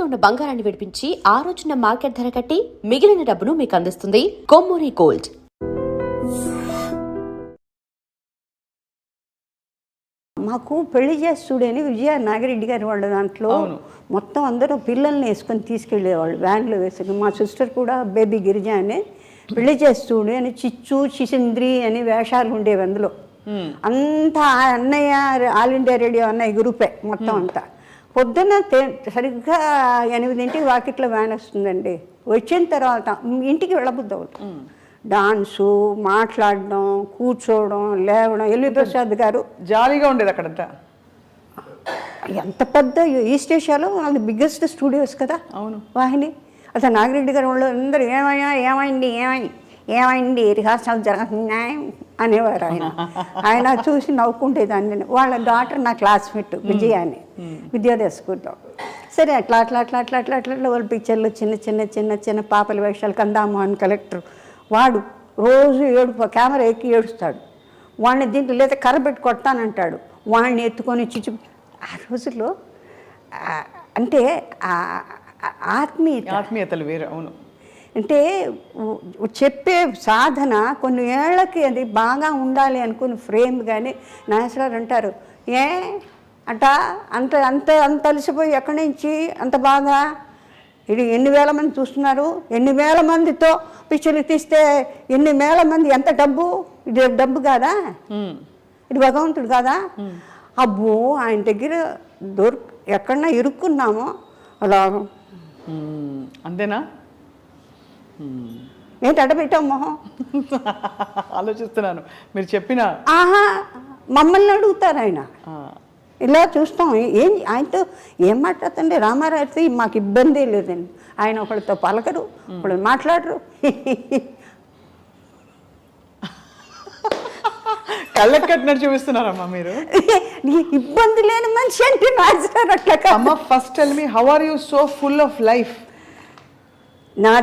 తాకట్టులో ఉన్న బంగారాన్ని విడిపించి ఆ రోజున మార్కెట్ ధర కట్టి మిగిలిన డబ్బును మీకు అందిస్తుంది కొమ్మూరి గోల్డ్. మాకు పెళ్లి చేస్తుడని విజయ నాగిరెడ్డి గారి వాళ్ళ దాంట్లో మొత్తం అందరూ పిల్లల్ని వేసుకొని తీసుకెళ్ళేవాళ్ళు వ్యాన్లో వేసుకుని. మా సిస్టర్ కూడా బేబీ గిరిజ అని పెళ్లి చేస్తుడు అని చిచ్చు చిసింద్రి అని వేషాలు ఉండేవి. అందులో అంతా అన్నయ్య ఆల్ ఇండియా రేడియో అన్నయ్య గ్రూపే మొత్తం అంతా. పొద్దున్న సరిగ్గా 8 వాకిట్లో వ్యాన్ వస్తుందండి. వచ్చిన తర్వాత ఇంటికి వెళ్ళబుద్ది అవుతుంది. డాన్సు, మాట్లాడడం, కూర్చోవడం, లేవడం. ఎల్వి ప్రసాద్ గారు జాలీగా ఉండేది అక్కడంతా. ఎంత పెద్ద ఈస్ట్ ఏషియాలో అది బిగ్గెస్ట్ స్టూడియోస్ కదా. అవును, వాహిని. అసలు నాగిరెడ్డి గారు వాళ్ళు అందరూ ఏమైంది రిహార్సల్ జరుగుతున్నాయి అనేవారు. ఆయన చూసి నవ్వుకుంటేదాన్ని. వాళ్ళ డాటర్ నా క్లాస్మేట్ విజయ అని, విద్యోదయ స్కూల్లో. సరే అట్లా వాళ్ళ పిక్చర్లు చిన్న పాపల వేషాలు. కందామోహన్ కలెక్టర్ వాడు రోజు కెమెరా ఎక్కి ఏడుస్తాడు. వాడిని దీంట్లో లేదా కర్ర పెట్టి కొడతానంటాడు. వాడిని ఎత్తుకొని ఆ రోజుల్లో అంటే ఆత్మీయతలు వేరు. అవును, అంటే చెప్పే సాధన కొన్ని ఏళ్ళకి అది బాగా ఉండాలి అనుకుని ఫ్రేమ్. కానీ నాగేశ్వరరావు అంటారు, అంట అంత అంత అంత అలసిపోయి ఎక్కడి నుంచి అంత బాగా ఇది ఎన్ని వేల మంది చూస్తున్నారు, ఎన్ని వేల మందితో పిక్చర్లు తీస్తే ఎన్ని వేల మంది, ఎంత డబ్బు, ఇది డబ్బు కాదా, ఇది భగవంతుడు కాదా. అబ్బో ఆయన దగ్గర ఎక్కడన్నా ఇరుక్కున్నామో అలా. అంతేనా? ఏంటి అడబెట్టాం మొహం? ఆలోచిస్తున్నాను మీరు చెప్పిన. మమ్మల్ని అడుగుతారు ఆయన. ఇలా చూస్తాం. ఆయనతో ఏం మాట్లాడుతుండే రామారావుతో మాకు ఇబ్బంది లేదండి. ఆయన ఒకళ్ళతో పలకరు, ఒకళ్ళు మాట్లాడరు. కళ్ళకి కట్టినట్టు చూపిస్తున్నారమ్మా మీరు. ఇబ్బంది లేని మనిషి అంటే నాజర్ అట్లా. First tell me, how are you so full of life? నా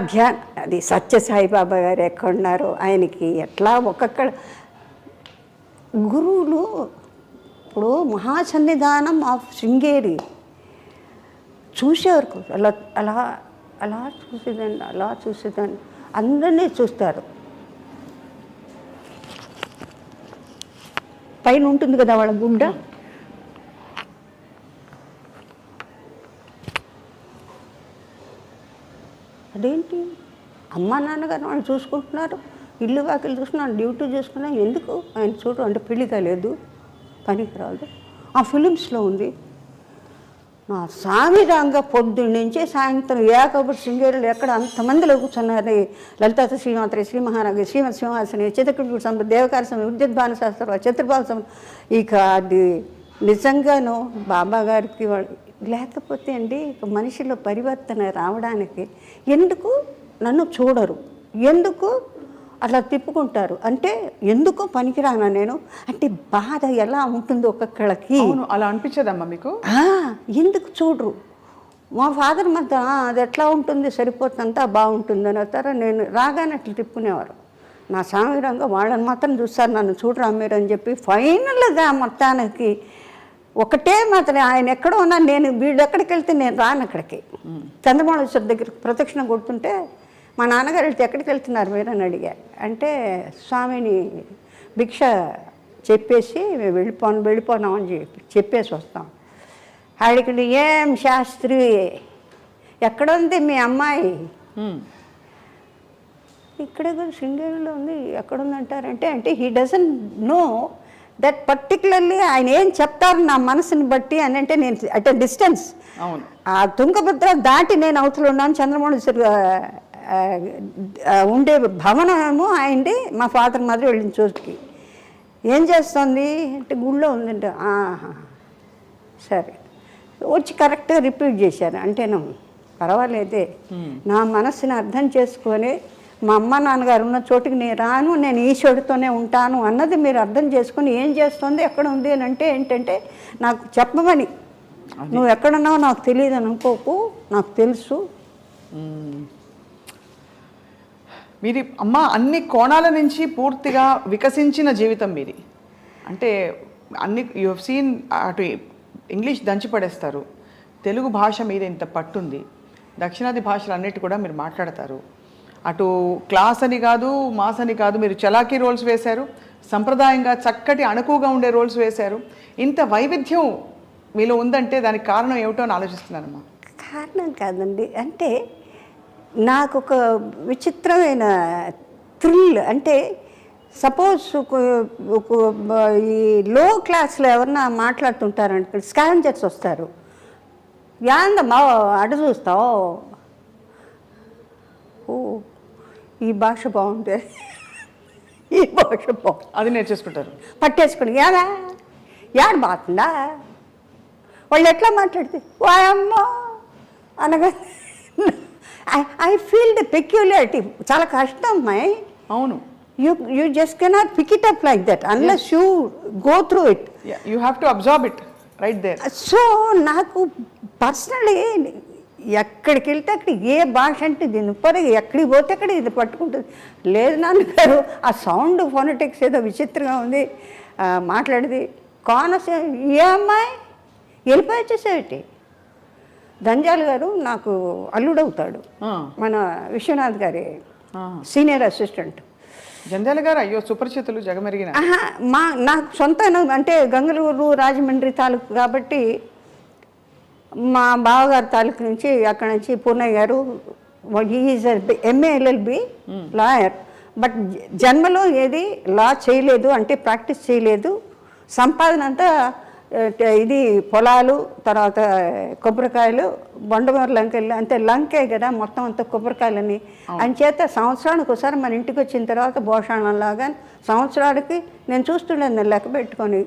అది సత్యసాయిబాబా గారు ఎక్కడున్నారో ఆయనకి ఎట్లా ఒక్కొక్కడ గురువులు. ఇప్పుడు మహాసన్నిధానం ఆఫ్ శృంగేరి చూసేవారు. అలా అలా అలా చూసేదాన్ని అందరినీ చూస్తారు. పైన ఉంటుంది కదా వాళ్ళ గుండ. అదేంటి అమ్మా నాన్నగారు వాళ్ళు చూసుకుంటున్నారు, ఇల్లు వాకిలు చూసుకున్నాను, డ్యూటీ చూసుకున్నా, ఎందుకు ఆయన చూడు అంటే పెళ్లి కాలేదు, పనికి రాదు. ఆ ఫిలిమ్స్లో ఉంది. నా సామిరంగా పొద్దున్న నుంచి సాయంత్రం ఏకబడి శృంగేరులు ఎక్కడ అంతమందిలో కూర్చున్నారు. లలితా శ్రీమాత్రి, శ్రీ మహారాజు, శ్రీమతి సింహాసని, చిత్తకుడు సంబ, దేవకార సమయం, విద్యుద్భాన శాస్త్రం, చతుర్భావ సమయం. ఇక అది నిజంగాను బాబా గారికి లేకపోతే అండి మనిషిలో పరివర్తన రావడానికి ఎందుకు నన్ను చూడరు, ఎందుకు అట్లా తిప్పుకుంటారు అంటే ఎందుకు పనికిరానా నేను అంటే బాధ ఎలా ఉంటుంది ఒక్కొక్కళ్ళకి. అలా అనిపించదమ్మా మీకు? ఎందుకు చూడరు? మా ఫాదర్ మధ్య అది ఎట్లా ఉంటుంది, సరిపోతుందంతా బాగుంటుంది అని వస్తారా. నేను రాగానే అట్లా తిప్పుకునేవారు. నా సామిరంగా వాళ్ళని మాత్రం చూస్తారు, నన్ను చూడరా మీరు అని చెప్పి. ఫైనల్గా మొత్తానికి ఒకటే మాత్రం ఆయన ఎక్కడో ఉన్నా నేను వీళ్ళు ఎక్కడికి వెళ్తే నేను రాను అక్కడికి. చంద్రమౌళేశ్వర దగ్గర ప్రదక్షిణ కొడుతుంటే మా నాన్నగారు వెళ్తే ఎక్కడికి వెళ్తున్నారు మీరు అని అడిగారు. అంటే స్వామిని భిక్ష చెప్పేసి మేము వెళ్ళిపోనామని చెప్పేసి వస్తాం. ఆడికి ఏం శాస్త్రి ఎక్కడ ఉంది మీ అమ్మాయి? ఇక్కడ కూడా శృంగేరిలో ఉంది. ఎక్కడుందంటారంటే అంటే he doesn't know that particularly ఆయన ఏం చెప్తారు నా మనసుని బట్టి అని. అంటే నేను అట్ డిస్టెన్స్ ఆ తుంగభద్ర దాటి నేను అవతల ఉన్నాను. చంద్రమౌళేశ్వర ఉండే భవనము ఆయనది. మా ఫాదర్ మాదిరి వెళ్ళిన చోటుకి ఏం చేస్తుంది అంటే గుళ్ళో ఉందంటే సరే వచ్చి కరెక్ట్గా రిపీట్ చేశారు. అంటేను పర్వాలేదే, నా మనసుని అర్థం చేసుకొని మా అమ్మ నాన్నగారు ఉన్న చోటుకి నేను రాను, నేను ఈశ్వరుడితోనే ఉంటాను అన్నది మీరు అర్థం చేసుకొని ఏం చేస్తుంది, ఎక్కడ ఉంది అని అంటే ఏంటంటే నాకు చెప్పమని. నువ్వు ఎక్కడున్నావు నాకు తెలియదు అని అనుకోకు, నాకు తెలుసు. మీది అమ్మ అన్ని కోణాల నుంచి పూర్తిగా వికసించిన జీవితం మీది. అంటే అన్ని యూ హెవ్ సీన్. అటు ఇంగ్లీష్ దంచి పడేస్తారు, తెలుగు భాష మీద ఇంత పట్టుంది, దక్షిణాది భాషలు అన్నిటి కూడా మీరు మాట్లాడతారు, అటు క్లాస్ అని కాదు, మాస్ అని కాదు, మీరు చలాకీ రోల్స్ వేశారు, సంప్రదాయంగా చక్కటి అణకువగా ఉండే రోల్స్ వేశారు. ఇంత వైవిధ్యం మీలో ఉందంటే దానికి కారణం ఏమిటో అని ఆలోచిస్తున్నానమ్మా. కారణం కాదండి, అంటే నాకు ఒక విచిత్రమైన థ్రిల్. అంటే సపోజ్ ఈ లో క్లాస్లో ఎవరన్నా మాట్లాడుతుంటారంటే స్కావెంజర్స్ వస్తారు, యాందమ్మా అటు చూస్తావు, ఓ ఈ భాష బాగుంది, ఈ భాష బాగుంది, అది నేర్చేసుకుంటారు, పట్టేసుకుని యాడా యాడ బాగుందా, వాళ్ళు ఎట్లా మాట్లాడితే వాయమ్మా అనగా ఐ ఫీల్ ద పెక్యులారిటీ. చాలా కష్టం అమ్మాయి. అవును, you just cannot pick it up like that unless you go through it. you have to absorb it right there. So నాకు పర్సనలీ ఎక్కడికి వెళ్తే అక్కడ ఏ భాష అంటే దీని పరగా ఎక్కడికి పోతే అక్కడ ఇది పట్టుకుంటుంది. లేదు నాన్నగారు ఆ సౌండ్ ఫోనెటిక్స్ ఏదో విచిత్రంగా ఉంది, మాట్లాడేది కోనసీమ ఏ అమ్మాయి వెళ్ళిపోయి వచ్చేసేటి. దంజాల్ గారు నాకు అల్లుడవుతాడు, మన విశ్వనాథ్ గారి సీనియర్ అసిస్టెంట్. జంధ్యాల గారు అయ్యో సుపరిచితులు, జగమెరిగిన. నాకు సొంత అంటే గంగలూరు రాజమండ్రి తాలూకు కాబట్టి మా బావగారి తాలూకు నుంచి అక్కడ నుంచి పూర్ణయ్య గారు, is MA LLB lawyer, but జన్మలో ఏది లా చేయలేదు, అంటే ప్రాక్టీస్ చేయలేదు. సంపాదన అంతా ఇది పొలాలు, తర్వాత కొబ్బరికాయలు, బొండమూరు లంకెళ్ళు, అంతే లంకే కదా మొత్తం అంతా కొబ్బరికాయలని. అంచేత సంవత్సరానికి ఒకసారి మన ఇంటికి వచ్చిన తర్వాత భోషాణంలాగా సంవత్సరానికి నేను చూస్తుండే లెక్క పెట్టుకొని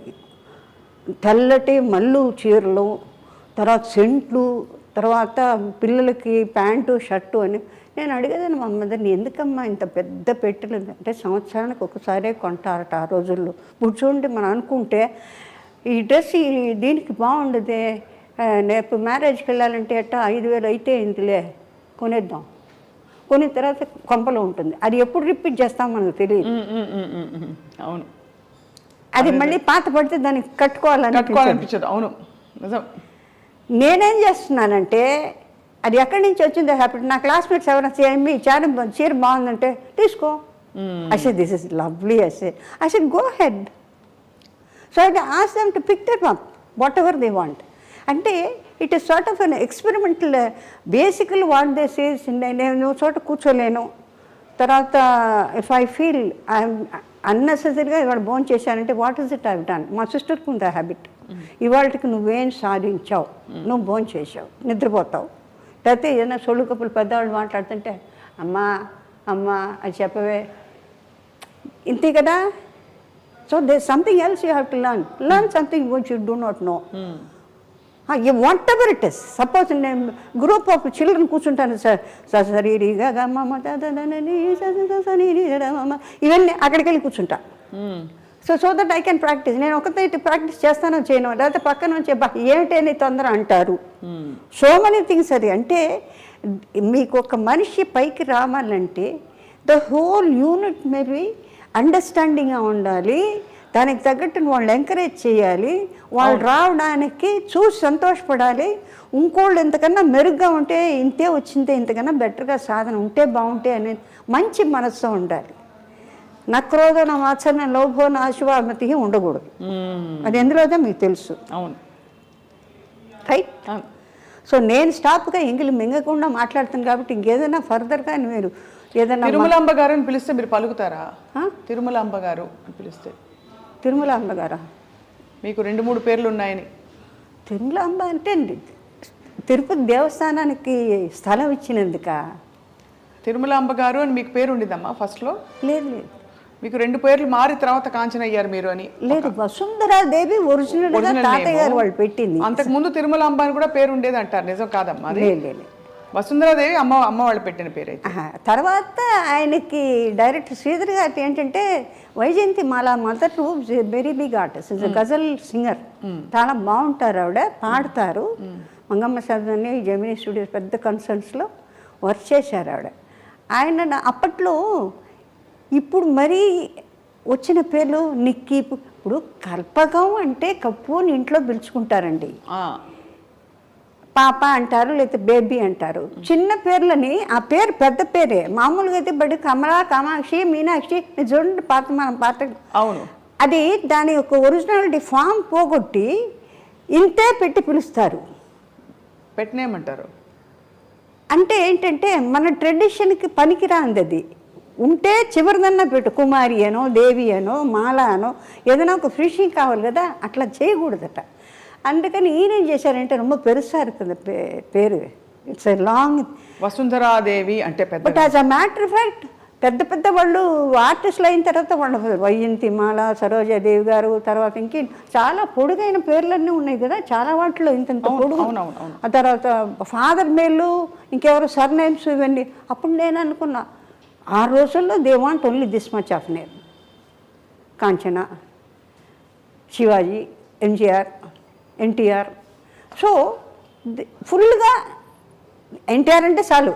తెల్లటి మల్లు చీరలు, తర్వాత సెంట్లు, తర్వాత పిల్లలకి ప్యాంటు షర్టు అని. నేను అడిగేదాన్ని మా మదర్ని, ఎందుకమ్మా ఇంత పెద్ద పెట్టెలు అంటే సంవత్సరానికి ఒకసారే కొంటారట ఆ రోజుల్లో. ఇప్పుడు చూడండి మనం అనుకుంటే ఈ డ్రెస్ దీనికి బాగుండదే, రేపు మ్యారేజ్కి వెళ్ళాలంటే అట్ట 5,000 అయితే ఇంతలే కొనేద్దాం, కొనే తర్వాత కొంపలో ఉంటుంది. అది ఎప్పుడు రిపీట్ చేస్తాం మనకు తెలియదు. అవును, అది మళ్ళీ పాత పడితే దానికి కట్టుకోవాలనిపించదు. అవును నిజం. నేనేం చేస్తున్నానంటే అది ఎక్కడి నుంచి వచ్చిందో హ్యాపీ. నా క్లాస్మేట్స్ ఎవరైనా చీర బాగుందంటే తీసుకో, I say this is lovely, I say go ahead. So I ask them to pick that up whatever they want. అంటే it is sort of an experimental. Basically what they says, నేను చోట కూర్చోలేను, తర్వాత ఇఫ్ ఐ ఫీల్ ఐఎమ్ అన్నెసెసరీగా ఇవాళ భోజనం చేశానంటే what is it I done. మా సిస్టర్కి ఉంది ఆ హ్యాబిట్, ఇవాళకి నువ్వేం సాధించావు, నువ్వు భోజనం చేసావు, నిద్రపోతావు, లేకపోతే ఏదైనా సొళ్ళు కప్పులు పెద్దవాళ్ళు మాట్లాడుతుంటే అమ్మా అమ్మా అది చెప్పవే, ఇంతే కదా. So there's something else you have to learn something which you do not know. Whatever it is, suppose నేను గ్రూప్ ఆఫ్ చిల్డ్రన్ కూర్చుంటాను, సరిగా ఇవన్నీ అక్కడికి వెళ్ళి కూర్చుంటా. So that I can practice. నేను ఒకటే ప్రాక్టీస్ చేస్తానో చేయను, లేకపోతే పక్కన నుంచి ఏమిటని తొందర అంటారు. So many things. అది అంటే మీకు ఒక మనిషి పైకి రావాలంటే ద హోల్ యూనిట్ మేబీ అండర్స్టాండింగ్గా ఉండాలి, దానికి తగ్గట్టు వాళ్ళు ఎంకరేజ్ చేయాలి, వాళ్ళు రావడానికి చూసి సంతోషపడాలి. ఇంకోళ్ళు ఇంతకన్నా మెరుగ్గా ఉంటే ఇంతే వచ్చిందే, ఇంతకన్నా బెటర్గా సాధన ఉంటే బాగుంటే అనే మంచి మనస్సు ఉండాలి. నక్రోధన వాత్సల్య లోభో నాశువామతి ఉండకూడదు. అది ఎందులోదో మీకు తెలుసు. అవును, రైట్. సో నేను స్టాప్గా ఎంగిలి మింగకుండా మాట్లాడుతాను కాబట్టి ఇంకేదైనా ఫర్దర్గా మీరు ఏదైనా తిరుమలాంబ గారు అని పిలిస్తే మీరు పలుకుతారా? తిరుమలాంబ గారు అని పిలిస్తే. తిరుమలాంబ గారా? మీకు 2-3 పేర్లు ఉన్నాయని. తిరుమలాంబ అంటే తిరుపతి దేవస్థానానికి స్థలం ఇచ్చినందుక తిరుమలాంబ గారు అని మీకు పేరు ఉండిద్దమ్మా ఫస్ట్లో? లేదు లేదు, మీకు 2 పేర్లు మారి తర్వాత కాంచన అయ్యారు మీరు అని. లేదు, వసుంధరాదేవి ఒరిజినల్ తాతయ్య గారు వాళ్ళు పెట్టింది. అంతకుముందు తిరుమలాంబ అని కూడా పేరు ఉండేది అంటారు, నిజం కాదమ్మా? లేదు, వసుంధరాదేవి అమ్మ వాళ్ళు పెట్టిన పేరు అయితే. తర్వాత ఆయనకి డైరెక్టర్ శ్రీధర్ గారి ఏంటంటే Vyjayanthi Mala mother very big artist, is ghazal singer, చాలా బాగుంటారు ఆవిడ, పాడతారు. మంగమ్మ సదని జెమినీ స్టూడియోస్ పెద్ద కన్సర్ట్స్లో వర్క్ చేశారు ఆవిడ. ఆయన అప్పట్లో ఇప్పుడు మరీ వచ్చిన పేర్లు నిక్కీ. ఇప్పుడు కల్పకం అంటే కప్పు అని ఇంట్లో పిలుచుకుంటారండి. పాప అంటారు, లేకపోతే బేబీ అంటారు. చిన్న పేర్లని ఆ పేరు పెద్ద పేరే. మామూలుగా అయితే బడి కమలా, కామాక్షి, మీనాక్షి చూడండి మనం పాత అవును. అది దాని యొక్క ఒరిజినాలిటీ ఫామ్ పోగొట్టి ఇంతే పెట్టి పిలుస్తారు. పెట్టినేమంటారు అంటే ఏంటంటే మన ట్రెడిషన్కి పనికిరాంది అది. ఉంటే చివరిదన్నా పెట్టు, కుమారి అనో, దేవి అనో, మాల అనో, ఏదైనా ఒక ఫినిషింగ్ కావాలి కదా, అట్లా చేయకూడదట. అందుకని ఈయనేం చేశారంటే ரொம்ப పెరుసారు కదా పేరు. It's a long. వసుంధరాదేవి అంటే పెద్ద. But as a matter of fact పెద్ద పెద్ద వాళ్ళు ఆర్టిస్టులు అయిన తర్వాత వాళ్ళ వైజయంతిమాల, సరోజాదేవి గారు, తర్వాత ఇంకే చాలా పొడుగైన పేర్లన్నీ ఉన్నాయి కదా, చాలా వాటిలో ఇంతంత పొడుగు. ఆ తర్వాత ఫాదర్ మేలు, ఇంకెవరు సర్నేమ్స్ ఇవన్నీ. అప్పుడు నేను అనుకున్నా ఆ రోజుల్లో they want only this much of name. Kanchana, Shivaji, MGR, NTR. So ఫుల్గా ఎన్టీఆర్ అంటే చాలు.